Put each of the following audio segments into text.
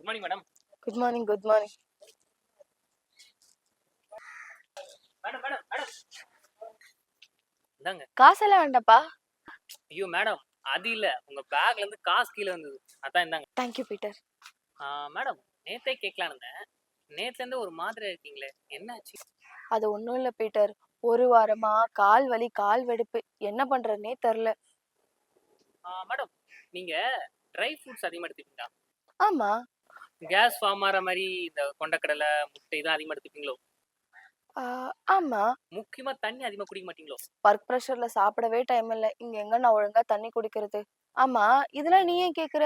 Good morning madam. Good morning good morning. Madam madam madam இந்தாங்க. காசெல்லாம் வேண்டாப்பா. ஐயோ மேடம், அது இல்ல, உங்க பேக்ல இருந்து காசு கீழே வந்தது, அதான் இந்தாங்க. Thank you Peter. மேடம், நேத்தே கேட்கலான்னு இருந்தேன். நேத்துல இருந்து ஒரு மாதிரி இருக்கீங்களே, என்னாச்சு? அது ஒன்றும் இல்லை பீட்டர், ஒரு வாரமா கால் வலி கால் வெடிப்பு, என்ன பண்றதுனே தெரில. மேடம், நீங்க ட்ரை ஃப்ரூட்ஸ் அதிகமாக எடுத்துப்பீங்களா? ஆமா. கேஸ் ஃபார்ம் ஆகிற மாதிரி இந்த கொண்டக்கடலை முட்டை தான் அதிகமாக எடுத்துப்பீங்களோ? ஆமா. முக்கியமா தண்ணி அதிகமாக குடிக்க மாட்டீங்களோ? ஒர்க் ப்ரெஷர்ல சாப்பிடவே டைம் இல்லை, இங்க எங்க நான் ஒழுங்கா தண்ணி குடிக்கிறது? ஆமா, இதெல்லாம் நீ ஏன் கேக்குற?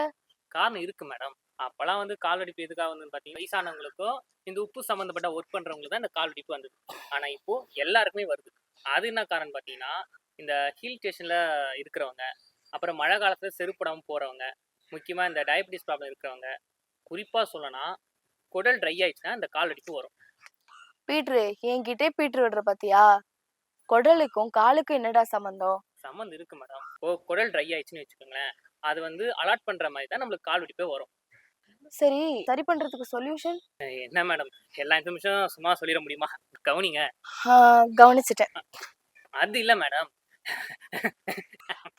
காரணம் இருக்கு மேடம். அப்பெல்லாம் வந்து கால் வெடிப்பு எதுக்காக வந்து பார்த்தீங்கன்னா, வயசானவங்களுக்கும் இந்த உப்பு சம்மந்தப்பட்ட ஒர்க் பண்ணுறவங்களுக்கு தான் இந்த கால் வெடிப்பு வந்தது. ஆனால் இப்போ எல்லாருக்குமே வருது. அது என்ன காரணம் பார்த்தீங்கன்னா, இந்த ஹில் ஸ்டேஷனில் இருக்கிறவங்க, அப்புறம் மழை காலத்தில் செருப்படாமல் போகிறவங்க, முக்கியமாக இந்த டயபிட்டிஸ் ப்ராப்ளம் இருக்கிறவங்க, குறிப்பாக சொல்லணும்னா குடல் ட்ரை ஆயிடுச்சுன்னா இந்த கால் வெடிப்பு வரும். பீட்ரு, என்கிட்டே பீட்ரு விடுற பாத்தியா? குடலுக்கும் காலுக்கும் என்னடா சம்பந்தம்? சம்மந்தம் இருக்கு மேடம். இப்போ குடல் ட்ரை ஆயிடுச்சுன்னு வச்சுக்கோங்களேன், அது வந்து அலாட் பண்ற மாதிரி தான் நம்மளுக்கு கால் வெடிப்பே வரும். சரி, சரி பண்றதுக்கு சொல்யூஷன் என்ன மேடம், எல்லா இன்ஃபர்மேஷனும் சும்மா சொல்லிட முடியுமா? கவனிங்க. கவனிச்சிட்டேன். அது இல்ல மேடம்.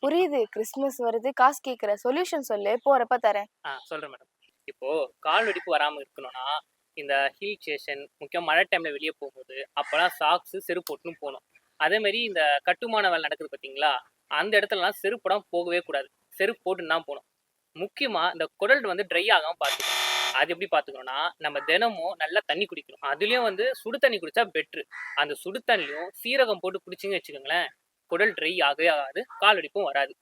புரியுது, கிறிஸ்துமஸ் வருது, காசு கேக்குற, சொல்யூஷன் சொல்லு, போறப்ப தரேன். சொல்றேன் மேடம். இப்போ கால் வெடிப்பு வராம இருக்கணும்னா, இந்த ஹில் ஸ்டேஷன் முக்கியம் மழை டைம்ல வெளியே போகும்போது அப்பெல்லாம் சாக்ஸ் செருப்பு போட்டுன்னு போகணும். அதே மாதிரி இந்த கட்டுமான வேலை நடக்குது பார்த்தீங்களா, அந்த இடத்துலலாம் செருப்படம் போகவே கூடாது. செருப்பு போட்டுன்னு தான் போகணும். முக்கியமா இந்த குடல் வந்து ட்ரை ஆகாம பார்த்துக்கணும். அது எப்படி பார்த்துக்கணும்னா, நம்ம தினமும் நல்லா தண்ணி குடிக்கணும். அதுலயும் வந்து சுடு தண்ணி குடிச்சா பெட்ரு. அந்த சுடு தண்ணியும் சீரகம் போட்டு குடிச்சிங்கன்னு வச்சுக்கோங்களேன், குடல் ட்ரை ஆகவே ஆகாது, கால் வெடிப்பும் வராது.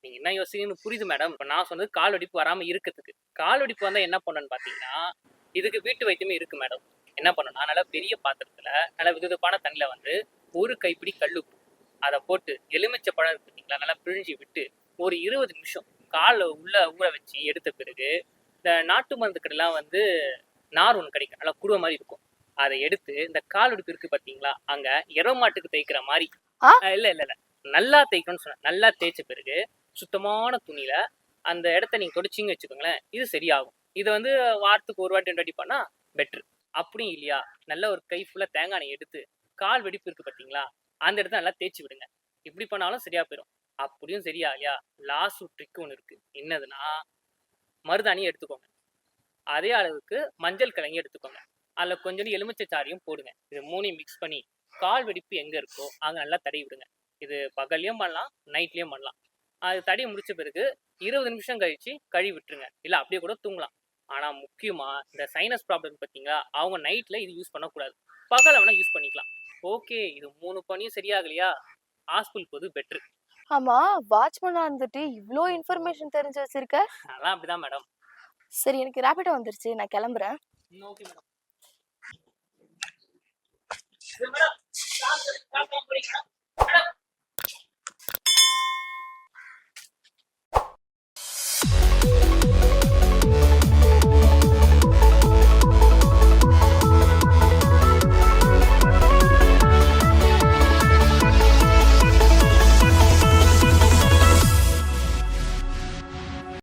நீங்க என்ன யோசிக்கணும்னு புரியுது மேடம். இப்போ நான் சொன்னது கால் வெடிப்பு வராம இருக்கிறதுக்கு. கால் வெடிப்பு வந்தா என்ன பண்ணணும்னு பார்த்தீங்கன்னா, இதுக்கு வீட்டு வைத்தியமே இருக்கு மேடம். என்ன பண்ணணும்னா, நல்லா பெரிய பாத்திரத்துல நல்லா வெதுவெதுப்பான தண்ணியில வந்து ஒரு கைப்பிடி கல்லுப்பு அதை போட்டு எலுமிச்சை பழம் இருக்கு பார்த்தீங்களா, நல்லா பிழிஞ்சு விட்டு ஒரு 20 நிமிஷம் காலை உள்ள ஊற வச்சு எடுத்த பிறகு, இந்த நாட்டு மருந்து கடைலாம் வந்து நார் ஒன்று கிடைக்கும், நல்லா குருவ மாதிரி இருக்கும். அதை எடுத்து இந்த கால் வெடிப்பு இருக்கு பார்த்தீங்களா, அங்க எருமாட்டுக்கு தேய்க்கிற மாதிரி, இல்ல இல்ல இல்ல, நல்லா தேய்க்கணும்னு சொன்னேன். நல்லா தேய்ச்ச பிறகு சுத்தமான துணியில அந்த இடத்த நீங்க தொடச்சிங்கன்னு வச்சுக்கோங்களேன், இது சரியாகும். இதை வந்து வாரத்துக்கு ஒரு வாட்டி 2 வாட்டி பண்ணா பெட்ரு. அப்படியும் இல்லையா, நல்ல ஒரு கை ஃபுல்லா தேங்காய் எண்ணெய் எடுத்து கால் வெடிப்பு இருக்கு பார்த்தீங்களா, அந்த இடத்த நல்லா தேய்ச்சி விடுங்க. இப்படி பண்ணாலும் சரியா போயிடும். அப்படியும் சரியா இல்லையா, லாஸ்ட் ட்ரிக் ஒன்று இருக்கு. என்னதுன்னா, மருதாணியை எடுத்துக்கோங்க. அதே அளவுக்கு மஞ்சள் கிழங்கு எடுத்துக்கோங்க. அதில் கொஞ்சம் எலுமிச்சை சாறையும் போடுங்க. இது 3 மிக்ஸ் பண்ணி கால் வெடிப்பு எங்கே இருக்கோ அங்கே நல்லா தடவி விடுங்க. இது பகல்லையும் பண்ணலாம், நைட்லேயும் பண்ணலாம். அது தடவி முடிச்ச பிறகு 20 நிமிஷம் கழிச்சு கழுவி விட்டுருங்க. இல்லை அப்படியே கூட தூங்கலாம். ஆனால் முக்கியமாக இந்த சைனஸ் ப்ராப்ளம் பார்த்தீங்களா, அவங்க நைட்டில் இது யூஸ் பண்ணக்கூடாது. பகலை வேணால் யூஸ் பண்ணிக்கலாம். ஓகே, இது 3 பண்ணியும் சரியாகலையா, ஹாஸ்பிட்டல் போது பெட்ரு. ஆமா, வாட்ச்மேனா இருந்துட்டு இவ்ளோ இன்ஃபர்மேஷன் தெரிஞ்சு வச்சிருக்க. அதெல்லாம் அப்படிதான் மேடம். சரி, எனக்கு ரேபிடோ வந்துருச்சு, நான் கிளம்புறேன். Okay madam.